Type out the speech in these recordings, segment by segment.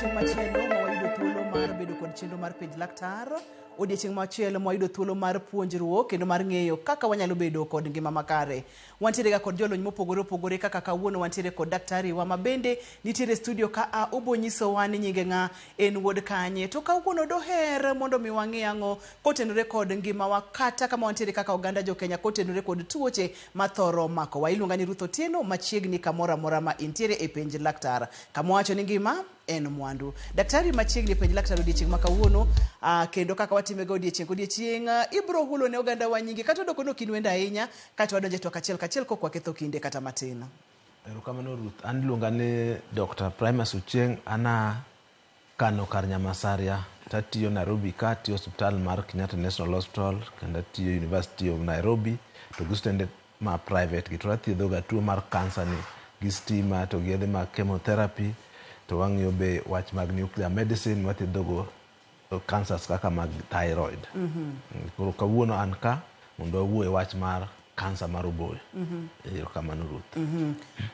odiechieng' machielo ma wayudo thuolo mar bedo kod chenro mar penj laktar, odiechieng' machielo ma wayudo thuolo mar puonjruok kendo mar ng'eyo kaka wanyalo bedo kod ngima makare. Wantiere ga kod jolony mopogore opogore, kaka kawuono wantiere kod daktari wa ma bende nitiere studio ka obonyisowa ni nyinge ng'a, en wuod kanye, to kawuono doher mondo mi wang'e ang'o kotenore kod ngimawa, kata kama wantiere kaka oganda jo Kenya kotenore kod tuoche mathoro makowa. Iluonga ni Ruth Otieno, machiegni kamoro amora ma intiere e penj laktar. Kama wacho ni ngima en mwandu. Daktari machiegni penj laktar odiechieng' ma kawuono, kendo kaka watime go odiechieng' ibro hulo ne oganda wa nyinge, kata odoko no kinwenda ahinya, kata wadonje to kachiel kachiel kokwa ketho kinde kata matin. Erokamano Ruth, an iluonga ni Dr. Primus Ochieng', ana kano kar Nyamasaria, tatiyo Nairobi ka, tiyo hospital mar Kenyatta National Hospital, kendo tiyo University of Nairobi, to gi stende ma private gi, to athiedho ga tuo mar kansa ni gi stima, to gi yedhe mag chemotherapy, to wang'iyo be wach mag nuclear medicine, wathiedho go cancers kaka mag thyroid. Koro kawuono an ka mondo wawuo e wach mar kansa mar oboyo. Erokamano Ruth.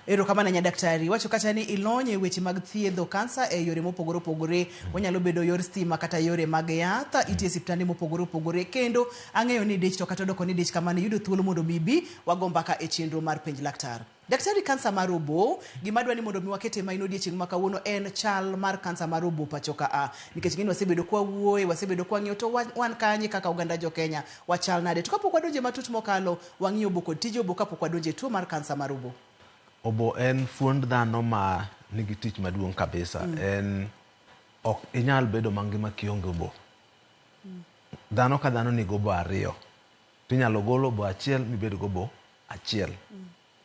Erokamano nya daktari. Wacho kata ni ilonye weche mag thiedho kansa e yore mopogore opogore, wanyalo bedo yor stima kata yore mag yath, itie siptande mopogore opogore, kendo ang'eyo ni dich to kata odoko ni dich kamane yudo thuolo mondo bibi wago mbaka e chenro mar penj laktar. Daktari, kansa mar obo, gima dwani mondo mi wakete maino odiechieng' ma kawuono en chal mar kansa mar obo pacho ka nikech ng'eni wasebedo kwa wuoye, wasebedo kwa ng'iyo, to wan kanye kaka oganda jo Kenya wachal nade, to kapok wadonje matut mokalo wang'iyo obo kod tije obo kapok wadonje tuo mar kansa mar obo. Obo en fuond dhano ma nigi tich maduong' kabisa. En ok inyal bedo mangima kionge obo. Dhano ka dhano nigo obo ariyo. Tinyalo golo obo achiel mibedo go obo achiel.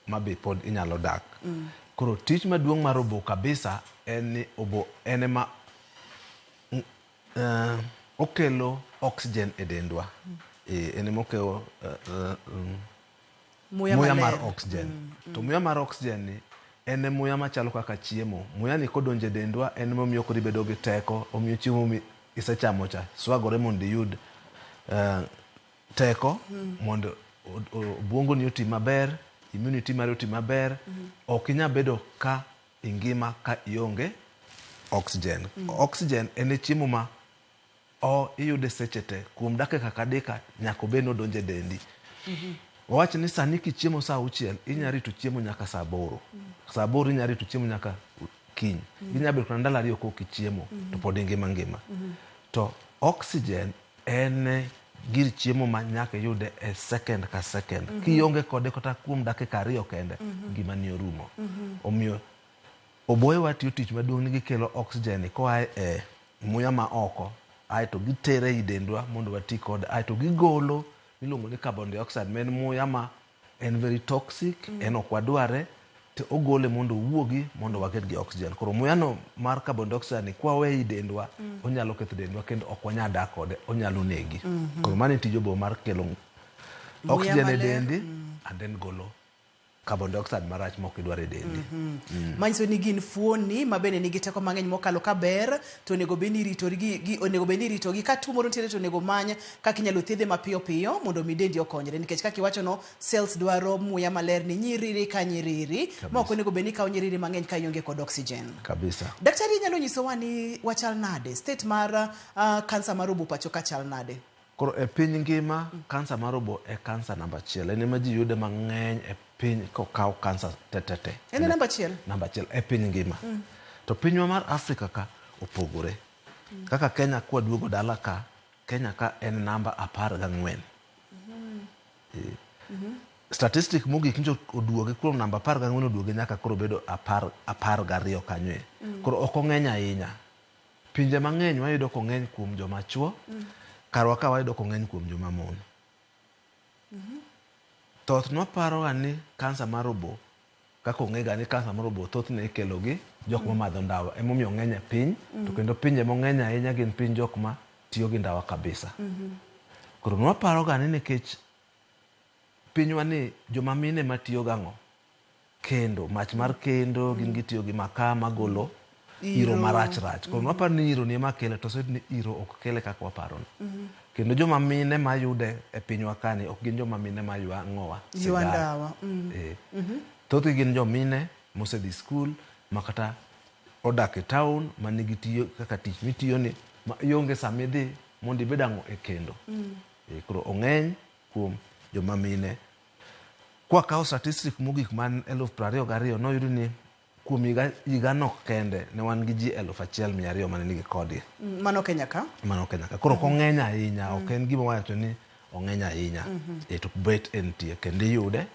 Mabe pod inyalo dak. Koro tich maduong' mar obo kabisa en ni obo ene ma okelo oxygen e dendwa. Ene mokelo muya mar oxygen. To muya mar oxygen ni ene muya machalo kaka chiemo. Muya ni kodonje dendwa en momiyo kodi bedo gi teko, omiyo chiemo mi isechamo cha swagore mondo iyud teko, mondo obwongo ni oti maber, immunity mari oti maber. Ok inya bedo ka ingima ka ionge oxygen. Oxygen en chiemo ma iyude sechete kuom dakika ka dakika nyaka obed nodonje dendi. Wawach ni sani kichiemo saa 6 inya rito chiemo nyaka saa 8. Saa 8 inya rito chiemo nyaka kiny. Inya bedo kana ndalo 2 kok ichiemo to pod ngima. To oxygen en gir chiemo ma nyaka yude e second ka second. Kionge kode kata kuom dakika 2 kende, ngima ni orumo. Omiyo oboye watiyo tich maduong' ni gikelo oxygen koa e muya ma oko, aito gitere i dendwa mondo wati kode, aito gigolo miluongo ni carbon dioxide, men muya ma en very toxic, en ok wadware, to ogole mondo owuogi mondo waket gi oxygen. Koro muya no mar carbon dioxide ni kwa we i dendwa, onyalo ketho dendwa kendo ok wanyal dak kode, onyalo negi. Koro mano tij obo mar kelo oxygen e dendi and then golo carbon dioxide marach mok idwar e dendi. Manyiso ni gin fuoni ma bende nigi teko mang'eny mokalo ka ber, to onego beni ritogi ka tuo moro nitiere, to onego many kaka inyalo thiedhe mapiyo piyo mondo mi dendi okonyre, nikech kaka iwacho no, cells dwaro muya maler ni nyiriri ka nyiriri, ma ok onego beni kawo nyiriri mang'eny ka ionge kod oxygen. Kabisa. Daktari, nyalo nyisowa ni wachal nade, state mar kansa mar obo pacho ka chal nade? Koro e piny ngima, kansa mar obo e kansa namba 1. En ema ji yude mang'eny e piny kokaw kansa tetete. En namba 1? Namba 1 e piny ngima. To pinywa mar Afrika ka opogore. Kaka Kenya kwa duogo dala ka, Kenya ka en namba 14. Statistic mogik njo oduoge kuom namba 14 oduoge nyaka koro bedo 12 kanyo. Koro ok ong'eny ahinya. Pinje mang'eny wayudo kong'eny kuom joma chuo, karwa ka wayudo kong'eny kuom joma mon. Thoth nwaparo ni kansa mar obo, kaka ong'ega ni kansa mar obo thoth ne ikelo gi jok ma madho ndawa, emomiyo ng'eny e piny, to kendo pinje mong'eny ahinya gin piny jok ma tiyo gi ndawa kabisa. Koro nwaparo ga ni nikech pinywa ni joma mine ma tiyo gang'o kendo, mach mar kendo, gin gitiyo gi makaa magolo iro marach. Koro nwaparo ni iro ni ema kele, to sed ni iro ok kele kaka waparo ni. Kendo joma mine ma yude e pinywa kani ok gin joma mine ma yang'owa ndawa. Thoth gin joma mine mosedhi skul, makata odak e town manigi tiyo kaka tich mitiyo ni ionge samidhi mondo ibed ang'o e kendo. Koro ong'eny kuom joma mine. Kwa kao statistic mogik man 2022 noyudo ni kuom higano kende ne wan gi ji 1,200 mane nigi kodi. Mano Kenya ka? Mano Kenya ka. Koro kong'eny ahinya, ok en gima wacho ni ong'eny ahinya. To bet en tie kendo iyude,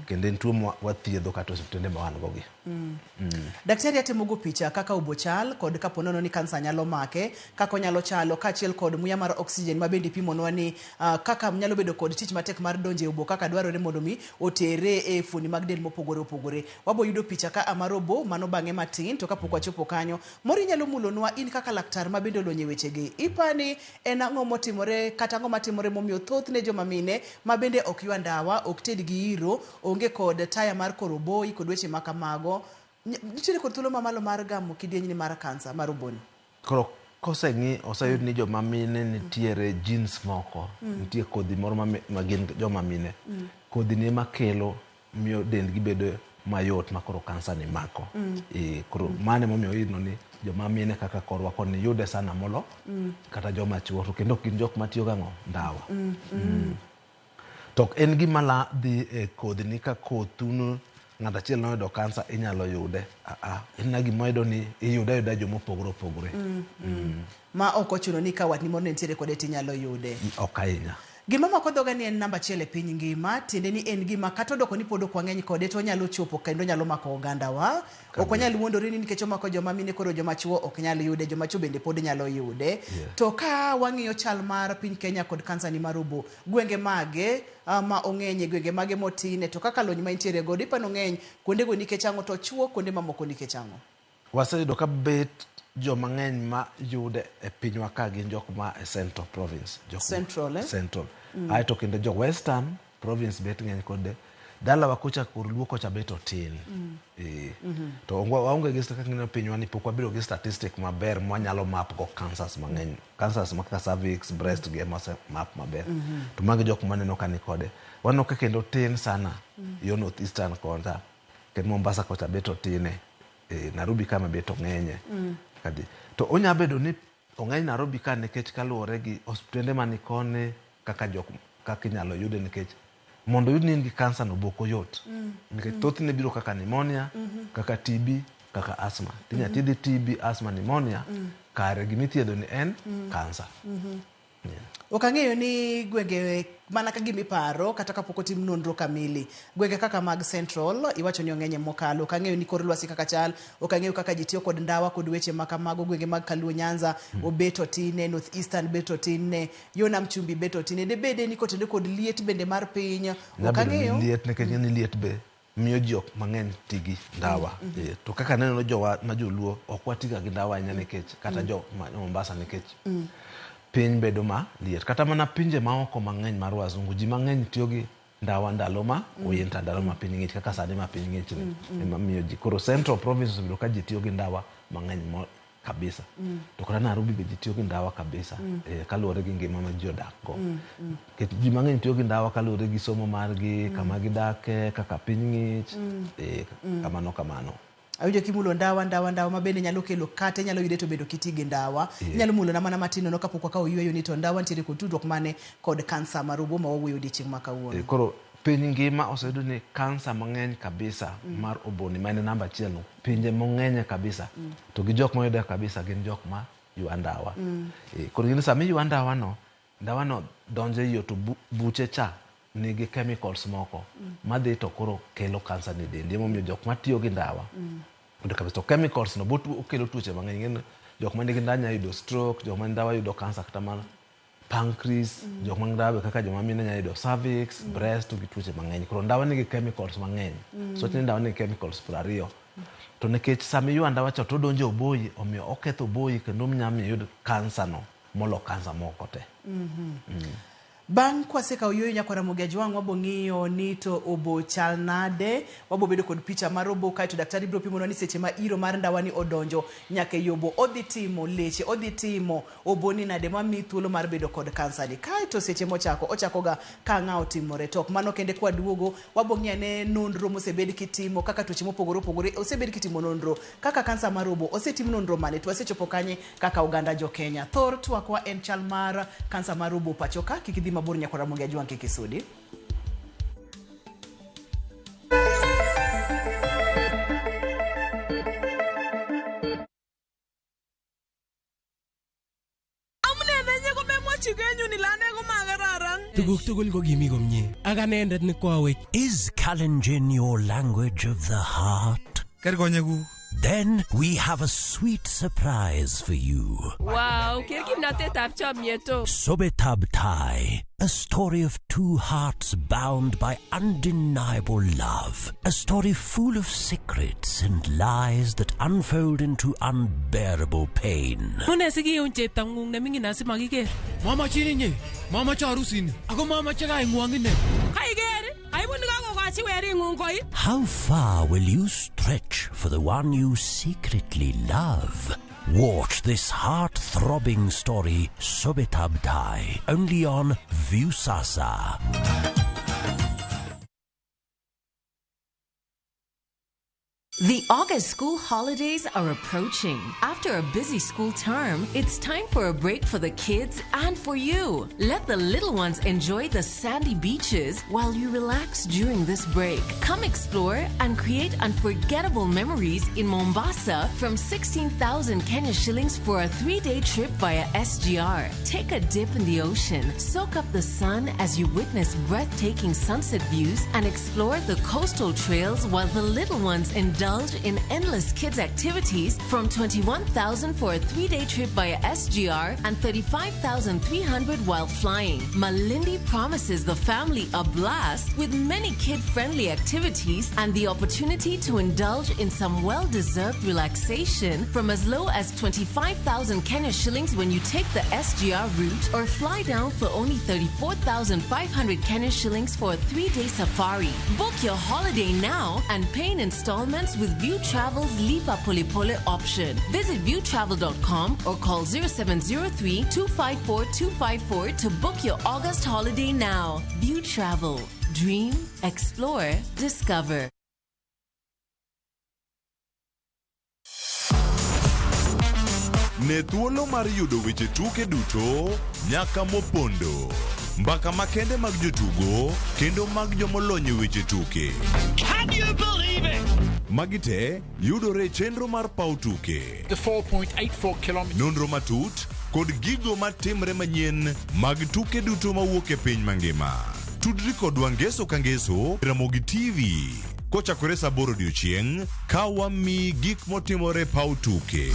kendo en tuo wathiedho kata osiptende ma wan gogi. Daktari atemogo picha kaka obochal kod kapo nono ni kansa nyalo make, kaka onyalo chalo kaachiel kod muya mar oxygen ma bende pimonwa ni kaka nyalo bedo kod tich matek mar donjo e obo kaka dwarore mondo mi otere e fuoni mag del mopogore opogore. Wabo yudo picha ka amaro obo mano bang'e matin to kapok wachopo kanyo. Mori nyalo mulonwa in kaka laktar ma bende olonye wechegi. Ipani en ang'o motimore kata ang'o matimore momiyo thoth ne joma mine ma bende ok ywa ndawa, ok ted gi iro, onge kod taya mar koroboi kod weche makamago. Nitiere kod thuolo mamalo mar gamo kidieny mar kansa mar oboni. Koro koseng'i oseyud ni joma mine nitiere genes moko, nitie kodhi moro ma gin joma mine. Kodhi ni ema kelo miyo dendgi bedo mayot ma koro kansa ni mako. Koro mane momiyo ino ni joma mine kaka korwa koni yude sana molo kata joma chuo to kendo gin jok matiyo gang'o ndawa. Tok en gima la dhi e kodhi ni ka kothunu ng'at achiel noyudo kansa inyalo yude. En gima oyudo ni iyude joma opogore opogore. Ma ok ochuno ni ka watni moro nitiere kode tinyalo yude. Ok ahinya. Gima mako dhoga ni en namba 1 e piny ngima, tiende ni en gima kata odoko ni pod ok wang'eny kode to nyalo chopo kendo nyalo mako oganda wa. Ok wanyal wuondore ni nikech omako joma mine koro joma chuo ok nyal yude, joma chuo bende pod nyalo yude. To ka wang'iyo chal mar piny Kenya kod kansa ni mar obo, gwenge mage ma ong'enye, gwenge mage motine, to kaka lony ma intiere godo ipano ng'eny kuonde go nikech ang'o to chuo kuonde mamoko nikech ang'o? Waseyudo ka bet joma ng'eny ma yude e pinywa ka gin jok ma e Central Province. Central. Aeto kendo jo Western Province bet ng'eny kode. Dalawa kocha kor luo kocha bet otin. To waonge gi kaka ng'ino pinywa ni pok wabiro gi statistic maber mwanyalo map go cancers mang'eny. Cancers ma kaka cervix, breast gi map maber. To magi jok maneno ka ni kode. Wano ka kendo tin sana yo North Eastern kocha. Kendo Mombasa kocha bet otine. Nairobi kama bet ong'enye. To onya bedo ni ong'eny Nairobi ka nikech kaluwore gi osiptende mani kone kaka inyalo yude nikech mondo yud ni in gi kansa no boko yot. Nikech thothne biro kaka pneumonia, kaka TB, kaka asthma. Tinya tidhi TB, asthma, pneumonia, kare gimithiedho ni en kansa. Ok ang'eyo ni gwenge mana ka gimiparo kata kapok otim nonro kamili. Gwenge kaka mag Central iwacho ni ong'enye mokalo. Ok ang'eyo ni kor lwasi kaka chal, ok ang'eyo kaka ji tiyo kod ndawa kod weche makamago. Gwenge mag Kaluo, Nyanza obeto tine, North Eastern beto tine, yo Nam Chumbi beto tine. De bede ni kotende kod liet bende mar piny. Ok ang'eyo liet nekech ni liet be miyo ji ok mang'eny tigi ndawa. To kaka neno jowa ma joluo ok watiga gi ndawa ahinya nikech kata jo Mombasa nikech piny bedo ma liet. Kata mana pinje ma oko mang'eny mar wazungu ji mang'eny tiyo gi ndawa ndalo ma winter, ndalo ma piny ng'ich kaka sani ma piny ng'ich ni ema miyo ji. Koro Central Province osebedo ka ji tiyo gi ndawa mang'eny kabisa. To kata Nairobi be ji tiyo gi ndawa kabisa kaluwore gi ngima ma ji odak go. Ji mang'eny tiyo gi ndawa kaluwore gi somo margi, kama gidake, kaka piny ng'ich, kamano. Awinjo kimulo ndawa ma bende nyalo kelo kate nyalo yude to bedo kitigi ndawa. Nyalo mulo na mana matino no kapok ka oyueyo ni to ndawa ntiere kod tudruok mane kod kansa mar obo ma wawuoyo odiochieng' ma kawuono. Koro piny ngima oseyudo ni kansa mang'eny kabisa mar oboni ma en namba 1 no pinje mang'eny kabisa. To gi jok moyude kabisa gin jok ma ywa ndawa. Koro gin sami ywa ndawa no donje yo to buche cha nigi chemicals moko madhi to koro kelo kansa ni dendi. Momiyo jok matiyo gi ndawa Udo kabisa to chemicals no botu okelo tuoche mang'eny. Ng'en jok ma nigi ndawa nyalo yudo stroke, jok ma nigi ndawa yudo kansa kata mana pancreas, jok ma nigi ndawa kaka joma mine nyalo yudo cervix, breast gi tuoche mang'eny. Koro ndawa nigi chemicals mang'eny. So ni ndawa nigi chemicals 20. To nikech sami ywa ndawa cha to donjo oboyi omiyo oketho oboyi kendo nyalo miyo yud kansa no molo kansa moko te. Bang kwaseka yoyo nyakwara Mugia Jwang wabo ng'iyo ni to obo chal nade, wabo bedo kod picha mar obo kae to daktari biro pimo ni seche ma iro mar ndawa ni odonjo nyaka yobo odhi timo leche, odhi timo obo ni nade ma mi thuolo mar bedo kod kansa ni. Kae to seche ochako ga ka ng'ao timore tok mano kende kwa duogo wabo ng'iyo ne nonro mosebed kitimo kaka tuoche mopogore osebed kitimo nonro kaka kansa mar obo osetim nonro mane to asechopo kanye kaka oganda jo Kenya. Thor twakwa en chal mar kansa mar obo pachoka kikidhi mabor nyakwara Mugia Jwang kikisudi. Is Kalenjin your language of the heart? Then we have a sweet surprise for you. Wow, Sobetab Thai, a story of two hearts bound by undeniable love. A story full of secrets and lies that unfold into unbearable pain. Mama chini mama charusini ako mama chaka ingwangine. How far will you stretch for the one you secretly love? Watch this heart-throbbing story, Sobetab Thai, only on Viusasa. The August school holidays are approaching. After a busy school term, it's time for a break for the kids and for you. Let the little ones enjoy the sandy beaches while you relax during this break. Come explore and create unforgettable memories in Mombasa from 16,000 Kenya shillings for a 3-day trip via SGR. Take a dip in the ocean, soak up the sun as you witness breathtaking sunset views and explore the coastal trails while the little ones indulge in endless kids activities from 21,000 for a 3-day trip via SGR and 35,300 while flying. Malindi promises the family a blast with many kid-friendly activities and the opportunity to indulge in some well-deserved relaxation from as low as 25,000 Kenya shillings when you take the SGR route or fly down for only 34,500 Kenya shillings for a 3-day safari. Book your holiday now and pay in installments with View Travel's Lipa Pole Pole option. Visit viewtravel.com or call 0703-254-254 to book your August holiday now. View Travel. Dream, explore, discover. Ne thuolo mar yudo weche tuke duto nyaka mopondo. Mbaka makende mag jotugo kendo mag jomolony weche tuke. Can you believe it? Magite yudore chenro mar pau tuke. The 4.84 kilometers. Nonro matut kod gigo matimre manyien mag tuke duto mawuok e piny mangima. Tudri kod Wangeso Kangeso Ramogi TV. Kochakore saa 8 odiechieng' ka wami gik motimore pau tuke.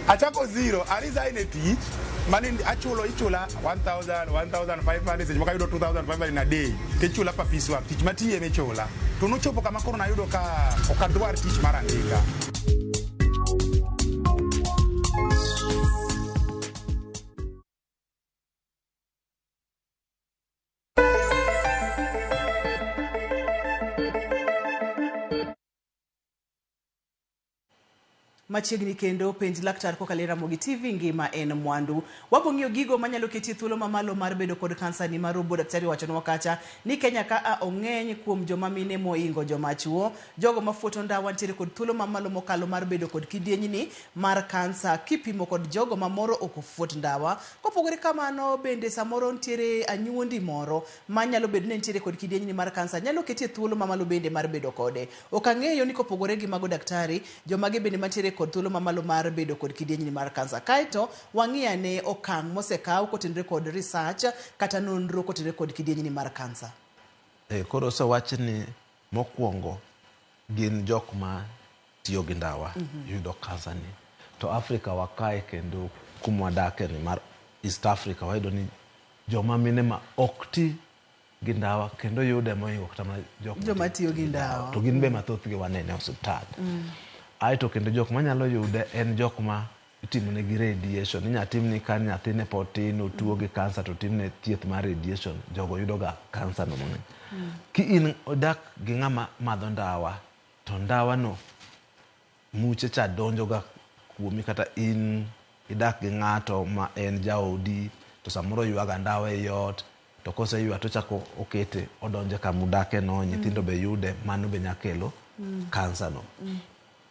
Achako zero, alizaine tich, mani ichula 1,000, 1,500, sejima yudo 2,500 in a day. Kechula pa piswa, tich matiye mechula. Tunuchopo kama koro na yudo ka okadwar tich marandika. Machiegni kendo penj laktar kokalo Ramogi TV ngima en mwandu. Wabo ng'iyo gigo manyalo ketie thuolo mamalo mar bedo kod kansa ni mar obo. Daktari wachonwa kacha ni Kenya ka ong'eny kuom joma mine moingo joma chuo. Jogo mafuoto ndawa ntiere kod thuolo mamalo mokalo mar bedo kod kidieny ni mar kansa kipimo kod jogo mamoro ok ofuot ndawa. Kopogore kamano bende samoro ntiere anyuondi moro manyalo bedo ni ntiere kod kidieny ni mar kansa nyalo ketie thuolo mamalo bende mar bedo kode. Ok ang'eyo ni kopogore gi mago daktari joma ge bende mantiere kod thuolo mamalo mar bedo kod kidieny ni mar kansa. Kaito wang'iya ne okang' mosekaw kotenre kod research kata nonro kotenre kod kidieny ni mar kansa. Koro osewach ni mokwongo gin jok ma tiyo gi ndawa yudo kansa ni. To Afrika wakae kendo kumwadake ni mar East Africa wayudo ni joma mine ma ok ti gi ndawa kendo yude moingo kata joma tiyo gi ndawa. To gin be mathoth gi wanene osiptal. Aito kendo jok manyalo yude en jok ma itimone gi radiation. Inya timni ka nyathine pod tin otuo gi kansa to timne thieth mar radiation. Jogo yudo ga kansa no mang'eny. Ki in odak gi ng'ama madho ndawa to ndawa no muche cha donjo ga kuomi, kata in idak gi ng'ato ma en jaodi to samoro yuaga ndawa e yot to kose yua to chako okete odonje kamudake no, nyithindo be yude, mano be nyakelo kansa no.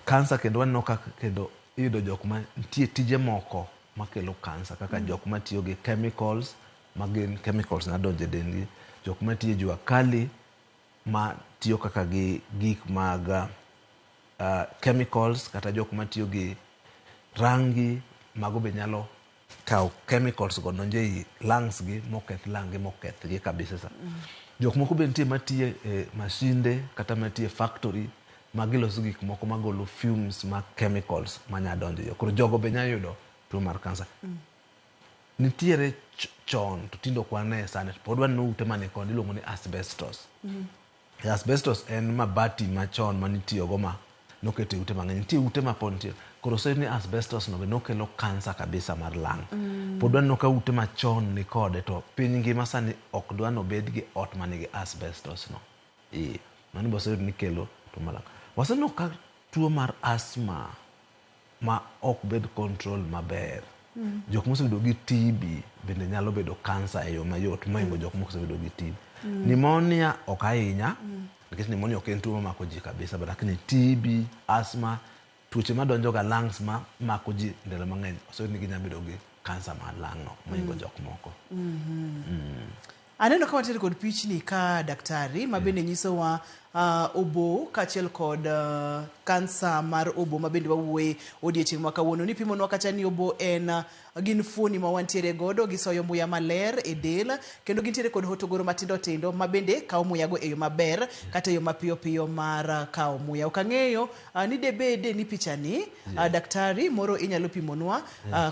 Kansa kendo waneno kaka kendo iyudo jok ma nitie tije moko makelo kansa, kaka jok ma tiyo gi chemicals, ma gin chemicals na donje dendgi, jok ma tiyo jua kali ma tiyo kaka gi gik mag chemicals, kata jok ma tiyo gi rangi mago be nyalo kao chemicals go donje i lungs gi moketh langi moketh gi kabisa sa. Jok moko be nitie matiye mashinde kata matiye factory magiloso gik moko magolo fumes ma chemicals manya donjo yo. Koro jogo be nya yudo tuo mar kansa. Nitiere chon to tindo kwane sani pod wan ute mane kod iluongo ni asbestos. Asbestos en mabati machon manitiyo go ma nokete ute mang'eny. Nitie ute ma pod nitie. Koro se ni asbestos no be nokelo kansa kabisa mar lang. Pod wan ka ute machon ni kode to piny ngima sani ok dwa no bed gi ot manigi asbestos no. Mano bose ni kelo tuo mar lang. Waseno ka tuo mar asthma ma ok bed control maber. Jok mosebedo gi TB bende nyalo bedo kansa e yo mayot moingo jok mosebedo gi TB. Pneumonia ok ahinya, nikech pneumonia ok en tuo mamako ji kabisa, lakini TB, asthma, tuoche madonjo ga lungs ma mako ji ndalo mang'eny osebedo ni ginya bedo gi kansa mar lang no moingo jok moko. Aneno ka wantiere kod pichni ka daktari ma bende nyisowa obo kachiel kod kansa mar obo ma bende wawuoye odiochieng' ma kawuono. Ni pimonwa kacha ni obo en gin fuoni ma wantiere godo, gisoyo muya maler e del, kendo gintiere kod hotogoro matindo tindo ma bende kawo muya go e yo maber kata e yo mapiyo piyo mar kawo muya. Ok ang'eyo ni debede ni pichani daktari moro inyalo pimonwa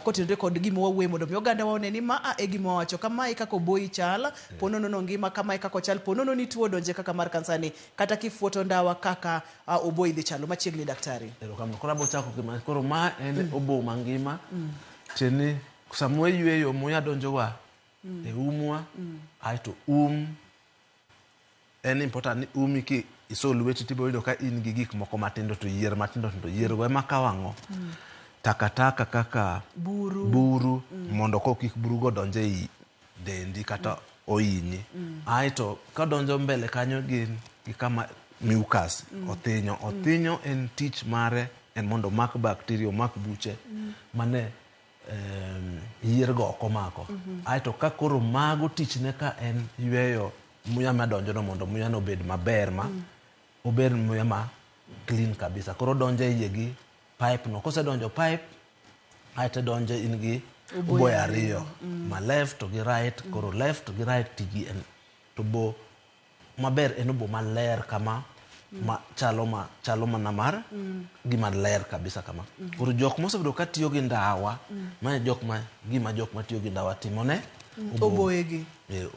kotenore kod gima wawuoye mondo mi oganda wa one ni ma e gima wacho kamae kaka oboyi chal, ponono no ngima kamae kaka chal, ponono ni tuo donje kaka mar kansa ni, kata kifuoto ndawa kaka oboyi dhi chalo. Machiegni daktari. Koro abo chako kama koro ma en obo mangima. Cheni samwa yweyo muya donjo wa e umwa, aito en important ni umi ki iso lweti tibo yudo ka in gi gik moko matindo to yier matindo to yier go ema kawango. Takataka kaka buru mondo ko kik buru go donje i dendi kata oinyi. Aito ka donjo mbele kanyo gin kama mucus, othinyo en tich mare en mondo mak bakteria, mak buche mane yier go komako. Aito ka koro mago tichne ka en yweyo muya madonjo no mondo muya no bed maber ma obed muya ma clean kabisa. Koro donje iye gi pipe no. Kose donjo pipe aito donje in gi oboy ariyo, ma left to gi right. Koro left to gi right tigi en to bo maber en obo maler kama ma chalo mana mar gima ler kabisa kama. Koro jok mosebedo ka tiyo gi ndawa, ma jok ma tiyo gi ndawa timone oboyegi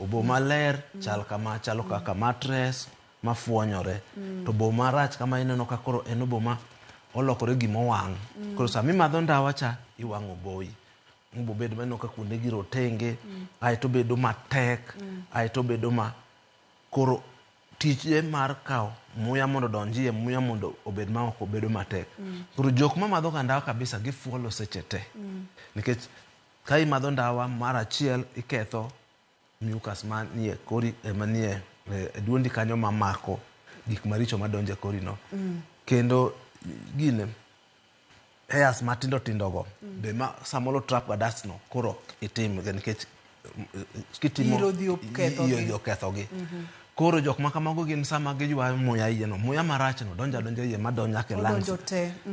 obo maler chalo kaka mattress mafuonyore. To obo marach kama ineno ka koro en obo ma olokore gima wang'. Koro sami madho ndawa cha iwang'o oboyi. Obo bedo maneno ka kuonde gi rotenge, aito bedo matek, aito bedo ma koro tije mar kawo muya mondo donjie, muya mondo obed ma ok obedo matek. Koro jok ma madho ndawa kabisa gifuolo seche te. Nikech ka imadho ndawa mar achiel iketho mucus manie kori manie duondi kanyo mamako gik maricho madonje kori no. Kendo gine hairs matindo tindo go be ma samolo trap ga dust no koro itim nikech kitimo iyo ketho gi. Koro jok ma kamago gin sama giywayo muya iye no, muya marach no donja iye madonja ke lungs.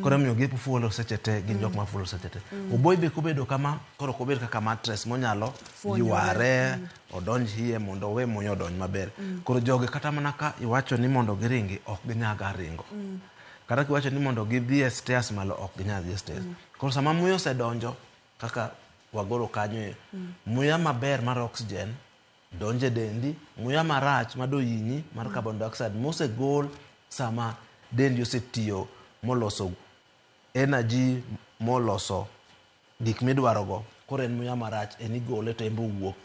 Koro miyo gifuolo seche te, gin jok ma fuolo seche te. Oboy be kobedo kama, koro kobed kaka mattress monyalo yware odonj iye mondo we muya odonj maber. Koro joge kata mana ka iwacho ni mondo giringi ok ginyaga ringo. Kata kiwacho ni mondo gidhi stairs malo ok ginyal dhi stairs. Koro sama muya osedonjo kaka wagoro kanyo muya maber mar oxygen donje dendi, muya marach mado yinyi mar carbon dioxide mose gol sama dendi osetiyo moloso energy moloso gik midwarogo. Koro en muya marach en igole to embo wuok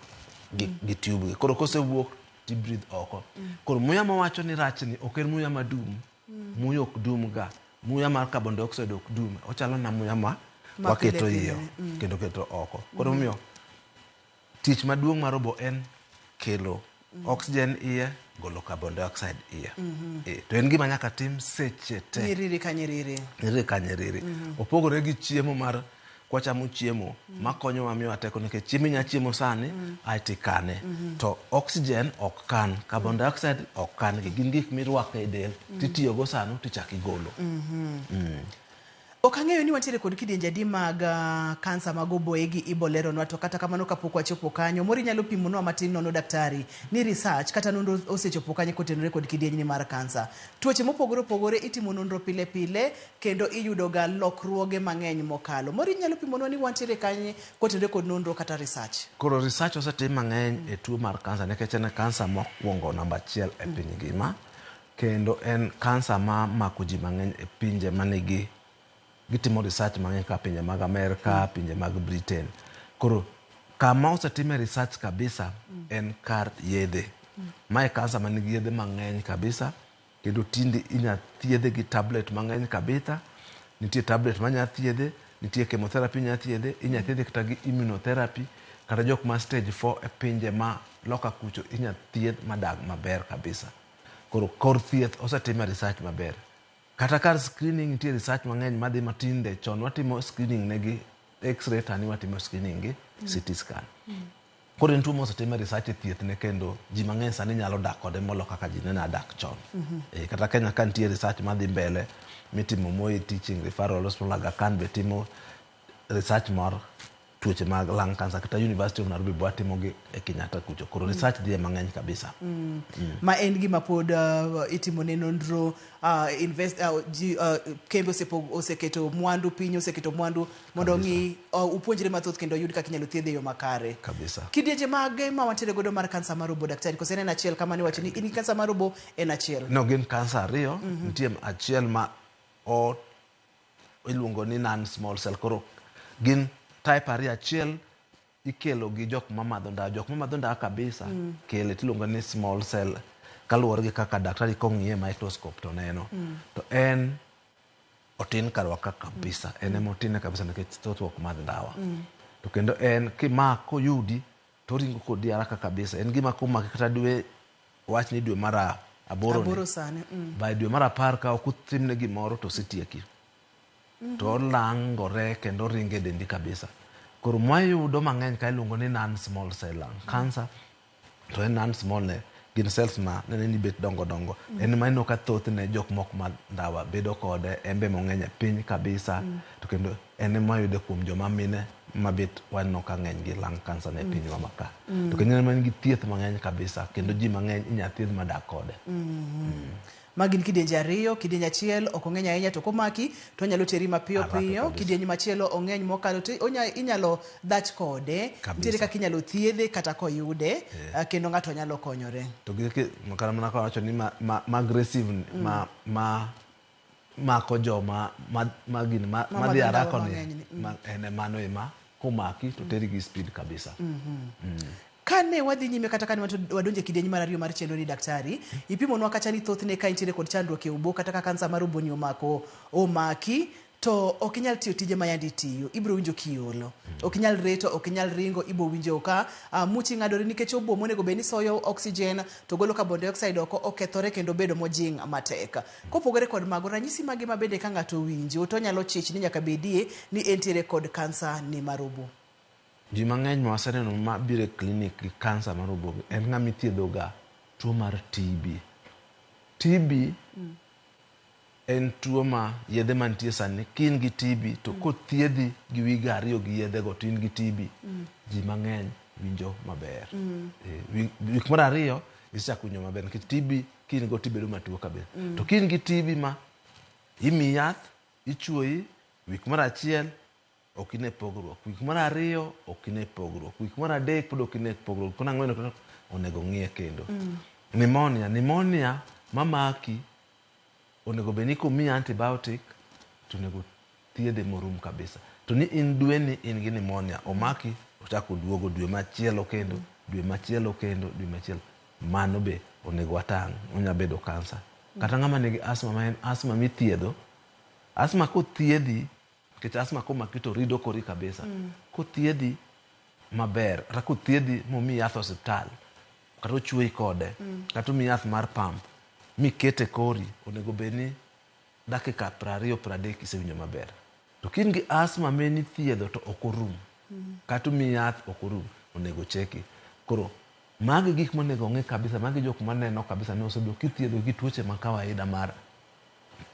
gi tube. Koro kose wuok ti breathe oko. Koro muya mawacho ni rach ni ok en muya madum. Muya ok dum ga. Muya mar carbon dioxide ok dum. Ochalo na muya ma waketo iyo kendo keto oko. Koro miyo tich maduong' mar robo en kelo oxygen iye, golo carbon dioxide iye. To en gima nyaka tim seche te. Nyiriri ka nyiriri. Opogore gi chiemo mar kwachamo chiemo makonyo wa miyo teko nikech chiemo nya chiemo sani aiti kane. To oxygen ok kan, carbon dioxide ok kan, gin gik mirwako e del titiyo go sano tichaki golo. Ok ang'eyo ni wantiere kod kidienje adi mag kansa mag oboye gi iboleronwa, to kata kamano kapok wachopo kanyo, mori nyalo pimonwa matin nono daktari ni research kata nonro osechopo kanyo kotenore kod kidienjni mar kansa. Tuoche mopogore opogore itimo nonro pile pile kendo iyudo ga lokruoge mang'eny mokalo. Mori nyalo pimonwa ni wantiere kanye kotenore kod nonro kata research? Koro research osetim mang'eny e tuo mar kansa nikech en kansa mokwongo namba 1 e piny ngima, kendo en kansa ma mako ji mang'eny e pinje manigi gitimo research mang'eny ka pinje mag Amerika, pinje mag Britain. Koro kama osetime research kabisa en kar yedhe. Mae kansa manigi yedhe mang'eny kabisa, kendo tinde inya thiedhe gi tablet mang'eny kabisa. Nitie tablet manya thiedhe, nitie chemotherapy nya thiedhe, inya thiedhe kata gi immunotherapy, kata jok ma stage 4 e pinje ma loka kucho inya thiedh madag maber kabisa. Koro kor thieth osetime research maber. Kata kar screening nitie research mang'eny madhi matinde. Chon watimo screening negi x-ray, tani watimo screening gi CT scan. Koro en tuo mosetime research e thieth ne kendo ji mang'eny sani nyalo dak kode molo kaka ji nene dak chon. Kata Kenya ka nitie research madhi mbele mitimo Moi Teaching Referral Hospital, Aga Khan be timo research mar tuoche mag lung cancer, kata University of Nairobi watimo gi e Kenyatta kucho. Koro research dhie mang'eny kabisa. Ma en gima pod itimo ne nonro, kembe oseketo mwandu piny, oseketo mwandu mondo ng'i upuonjre mathoth kendo yud kaka inyalo thiedhe yo makare. Kabisa. Kidienje mage ma wantiere godo mar kansa mar obo daktari? Koso en achiel kama ni wacho ni in kansa mar obo en achiel? No, gin kansa ariyo. Nitie achiel ma iluongo ni non-small cell. Koro gin type ariyo. Achiel ikelo gi jok mamadho ndawa. Jok mamadho ndawa kabisa kele tiluongo ni small cell, kaluwore gi kaka daktari kong'iye microscope to neno. To en otin karwa kabisa. En ema otine kabisa nikech thoth ok madh ndawa. To kendo en kimako yudi to ringo kodi haraka kabisa. En gima komaki kata dwe, wach ni dwe mar aboro sani. By dwe mar 10 ka ok utimne gimoro to osetieki. To langore kendo ringe dendi kabisa. Koro mwayudo mang'eny ka iluongo ni non-small cell lung cancer. To en non-small ne gin cells ma nene ni bet dongo dongo. En ma ino ka thoth ne jok mok ma ndawa bedo kode, embe mong'eny e piny kabisa. To kendo en ma yude kuom joma mine ma bet wanno ka ng'eny gi lung cancer ne piny wa maka. To kendo en ma nigi thieth mang'eny kabisa, kendo ji mang'eny inya thiedh madak kode. Magin kidienje ariyo. Kidienje achiel ok ong'eny ahinya, to komaki to onyalo teri mapiyo piyo. Kidienje machielo ong'eny mokalo, to inyalo dhach kode. Nitiere kaka inyalo thiedhe kata koyude, kendo ng'ato nyalo konyore. To kara mana ka wacho ni aggressive mako joma magin madhi haraka ni en mano ema komaki to teri gi speed kabisa. Kane wadhi nyime kata kane wadonje kidienje mar ariyo mar chenro ni daktari, ipimonwa kacha ni thothne ka intiere kod chandruok e obo kata ka kansa mar obo ni omaki, to ok inyal tiyo tije ma yandi tiyo, ibiro winjo kiolo. Ok inyal reto, ok inyal ringo, ibiro winjo ka muchi ng'adore nikech obo monego bed ni soyo oxygen to golo carbon dioxide oko okethore kendo bedo mojing' matek. Kopogore kod mago, ranyisi mage ma bende ka ng'ato winjo to nyalo chich ni nyaka bedie ni entiere kod kansa ni mar obo? Ji mang'eny ma waseneno ma biro e klinik gi kansa mar obo en ng'ama ithiedho ga tuo mar TB. TB en tuo ma yedhe mantie sani kin gi TB to kothiedhi gi wige 2 gi yedhe go tin gi TB, ji mang'eny winjo maber. Wik mar 2 isechako winjo maber nikech TB kin go tibedo matuo kabisa. To kin gi TB ma imi yath, ichuoyi, wik mar 1 okine pogruok. Wik mar ariyo okine pogruok. Wik mar adek pod okine pogruok. Kuna ng'wen onego ng'iye kendo. Pneumonia mamaki onego beni komi antibiotic to onego thiedhe morum kabisa. To ni in dwe ni in gi pneumonia omaki ochako duogo dwe machielo kendo, dwe machielo kendo, dwe machielo. Mano be onego watang', onya bedo kansa. Kata ng'ama nigi asma ma en asma mithiedho, asma kothiedhi, nikech asma komaki to rido kori kabisa. Kothiedhi maber, kata kothiedhi momi yath osiptal, kata ochuoi kode, kata omi yath mar pump, mikete kori, onego bedni dakika 20-30 isewinjo maber. To kin gi asma meni thiedho to ok orum, kata omi yath ok orum, onego cheki. Koro magi gik monego ng'e kabisa, magi jok maneno kabisa ni osebedo kithiedho gi tuoche ma kawaida mar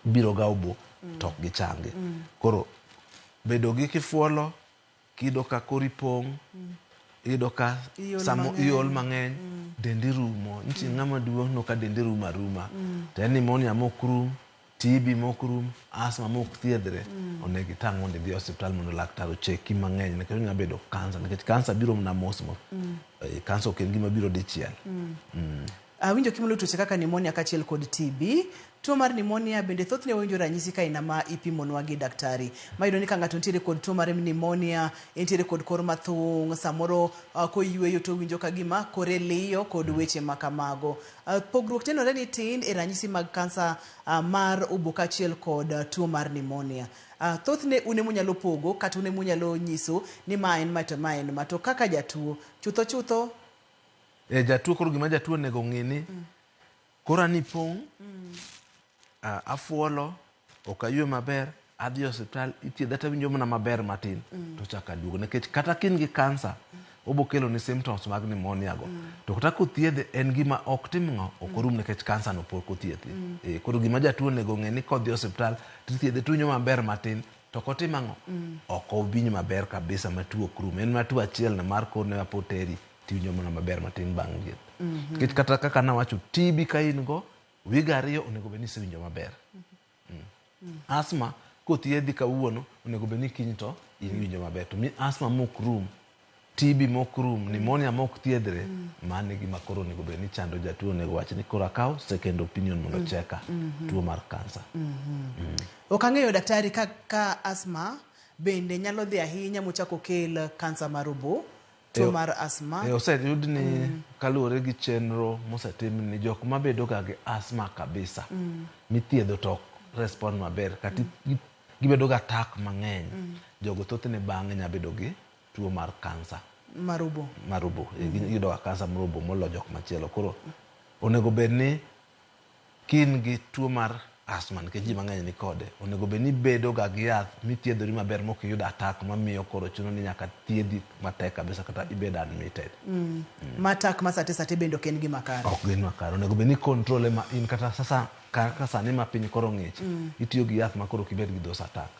biro ga obo to ok gichangi. Koro bedo gi kifuolo, kido ka kori pong', ido ka iol mang'eny, dendi rumo. Nitie ng'ama duong' no ka dendi rumo aruma. To en pneumonia mok rum, TB mok rum, asma mok thiedhre, onego itang' mondo idhi osiptal mondo laktar ocheki mang'eny nikech onya bedo kansa, nikech kansa biro mana mos. Kansa ok en gima biro dichiel. Awinjo kimulo tuoche kaka pneumonia kachiel kod TB. Tuo mar pneumonia bende thothne winjo ranyisi ka ina ma ipimonwa gi daktari. Mayudo ni ka ng'ato nitiere kod tuo mar pneumonia, entiere kod kor mathung', samoro koyueyo to winjo ka gima kore liyo kod weche makamago. Pogruok tenore ni tin e ranyisi mag kansa mar obo kachiel kod tuo mar pneumonia. Thothne une munyalo pogo kata une munyalo nyiso ni ma en ma to kaka jatuo chutho jatuo koro gima jatuo nego ng'ini kora ni pong', afuolo, ok aywe maber, adhi osiptal, ithiedha to winjo mana maber matin, to chaka duogo. Nikech kata kin gi kansa, obo kelo ni symptoms mag pneumonia go. To kata kothiedhe en gima ok tim ng'o, ok orum nikech kansa no pok othiedhi. Koro gima jatuo nego ng'e ni kodhi osiptal, tithiedhe to winjo maber matin, to kotim ang'o, ok obinj maber kabisa ma tuo ok rum. En ma tuo achiel na mar korne ma poteri, tiwinjo mana maber matin bang' lieth. Nikech kata kaka nawacho, TB ka in go, wiga 2 onego bedni isewinjo maber. Asma kothiedhi kawuono onego bedni kiny to iwinjo maber. To mi asma mok rum, TB mok rum, pneumonia mok thiedhre, mane gima koro onego bedni chando jatuo, onego wach ni koro akaw second opinion mondo cheka tuo mar kansa. Ok ang'eyo daktari ka asma bende nyalo dhi ahinya mochako kel kansa mar obo. Tuo mar asma oseyud ni kaluwore gi chenro mosetim ni jok mabedo ga gi asma kabisa mithiedho to respond maber, kata gibedo ga tak mang'eny, jogo thothne bang'e nya bedo gi tuo mar kansa mar obo. Yudo ga kansa mar obo molo jok machielo. Koro onego bedni kin gi tuo mar asma, nikech ji mang'eny ni kode, onego bedni bedo ga gi yath mithiedhori maber mok iyudo atak mamiyo koro chuno ni nyaka thiedhi matek kabisa kata ibed admitted. Matak ma sate bende ok en gima kare. Ok gin makare. Onego bedni control ma in kata sasa kaka sani ma piny koro ng'ich, itiyo gi yath ma koro kibed gi dos atak.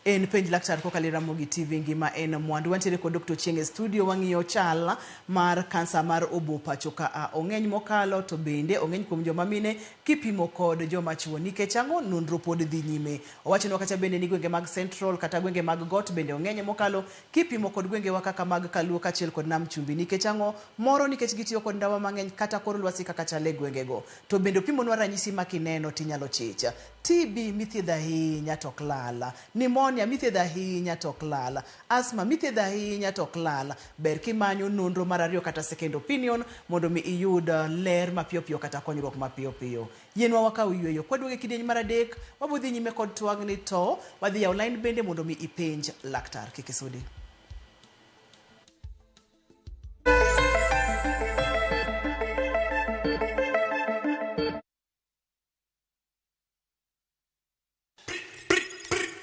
En penj laktar kokalo Ramogi TV ngima en mwandu. Wantiere kod Dr. Chieng e studio, wang'iyo chal mar kansa mar obo pacho ka. Ong'eny mokalo to bende ong'eny kuom joma mine kipimo kod joma chuo. Nikech ang'o nonro pod dhi nyime. Owachonwa kata bende ni gwenge mag Central kata gwenge mag Got bende ong'eny mokalo kipimo kod gwenge wa kaka mag Kaluo kachiel kod Nam Chumbi. Nikech ang'o moro, nikech gitiyo kod ndawa mang'eny kata kor lwasi kaka chale gwenge go. To bende pimonwa ranyisi makineno tinyalo chicha. TB mithiedho ahinya to ok lal. Pneumonia mithiedho ahinya to ok lal. Asma mithiedho ahinya to ok lal. Ber kimanyo nonro mar 2 kata second opinion mondo mi iyud ler mapiyo piyo kata konyruok mapiyo piyo. Yienwa wakaw yweyo. Kwaduoge kidieny mar 3, wabudhi nyime kod twagni to wadhi yaw line bende mondo mi ipenj laktar. Kik isudi.